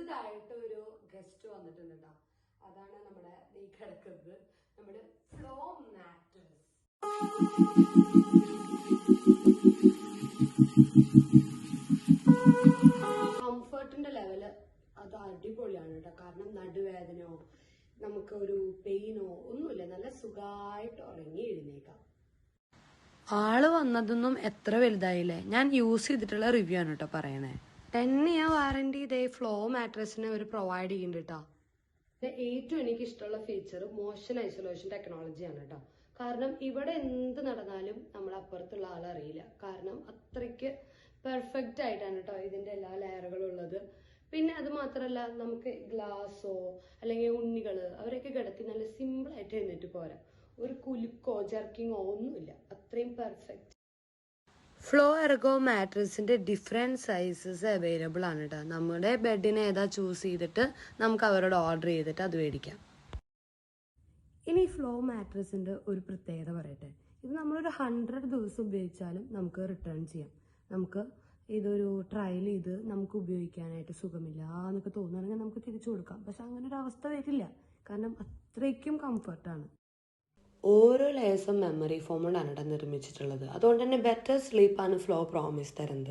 പുതുതായിട്ട് ഒരു ഗസ്റ്റ് വന്നിട്ടുണ്ട് കേട്ടോ. അതാണ് നമ്മുടെ ഈ കിടക്കുന്നത്, നമ്മുടെ ഫ്ലോ മാട്രസ്. കംഫർട്ടിന്റെ ലെവല് അത് അടിപൊളിയാണ് കേട്ടോ. കാരണം നടുവേദനയോ നമുക്ക് ഒരു പെയിനോ ഒന്നുമില്ല, നല്ല സുഖമായിട്ട് ഉറങ്ങി എഴുന്നേക്കാം. ആള് വന്നതൊന്നും എത്ര വലുതായില്ലേ. ഞാൻ യൂസ് ചെയ്തിട്ടുള്ള റിവ്യൂ ആണ് കേട്ടോ പറയണേ. 10 ഇയർ വാറന്റി ഇതേ ഫ്ലോ മാട്രസിന് അവർ പ്രൊവൈഡ് ചെയ്യുന്നുണ്ട് കേട്ടോ. ഏറ്റവും എനിക്ക് ഇഷ്ടമുള്ള ഫീച്ചർ മോഷൻ ഐസൊലേഷൻ ടെക്നോളജിയാണ് കേട്ടോ. കാരണം ഇവിടെ എന്ത് നടന്നാലും നമ്മൾ അപ്പുറത്തുള്ള ആളറിയില്ല. കാരണം അത്രയ്ക്ക് പെർഫെക്റ്റ് ആയിട്ടാണ് കേട്ടോ ഇതിന്റെ എല്ലാ ലെയറുകളും ഉള്ളത്. പിന്നെ അത് മാത്രമല്ല, നമുക്ക് ഗ്ലാസോ അല്ലെങ്കിൽ ഉണ്ണികള് അവരൊക്കെ കിടത്തി നല്ല സിമ്പിൾ ആയിട്ട് എഴുന്നേറ്റ് പോരാ. ഒരു കുലുക്കോ ജർക്കിങ്ങോ ഒന്നുമില്ല, അത്രയും പെർഫെക്റ്റ്. ഫ്ലോ എർഗോ മാട്രസിന്റെ ഡിഫറെന്റ് സൈസസ് അവൈലബിൾ ആണ് കേട്ടോ. നമ്മുടെ ബെഡിനെ ഏതാ ചൂസ് ചെയ്തിട്ട് നമുക്ക് അവരോട് ഓർഡർ ചെയ്തിട്ട് അത് മേടിക്കാം. ഇനി ഫ്ലോ മാട്രസിന്റെ ഒരു പ്രത്യേകത പറയട്ടെ. ഇത് നമ്മളൊരു 100 ദിവസം ഉപയോഗിച്ചാലും നമുക്ക് റിട്ടേൺ ചെയ്യാം. നമുക്ക് ഇതൊരു ട്രയൽ ചെയ്ത് നമുക്ക് ഉപയോഗിക്കാനായിട്ട് സുഖമില്ല എന്നൊക്കെ തോന്നുകയാണെങ്കിൽ നമുക്ക് തിരിച്ചു കൊടുക്കാം. പക്ഷെ അങ്ങനെ ഒരു അവസ്ഥ വരില്ല, കാരണം അത്രയ്ക്കും കംഫർട്ടാണ്. ഓരോ ലേസും മെമ്മറി ഫോം കൊണ്ടാണ് ഇവിടെ നിർമ്മിച്ചിട്ടുള്ളത്. അതുകൊണ്ട് തന്നെ ബെറ്റർ സ്ലീപ്പാണ് ഫ്ലോ പ്രോമിസ് തരുന്നത്.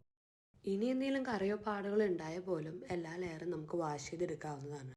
ഇനി എന്തെങ്കിലും കറിയോ പാടുകളോ ഉണ്ടായ പോലും എല്ലാ ലെയറും നമുക്ക് വാഷ് ചെയ്തെടുക്കാവുന്നതാണ്.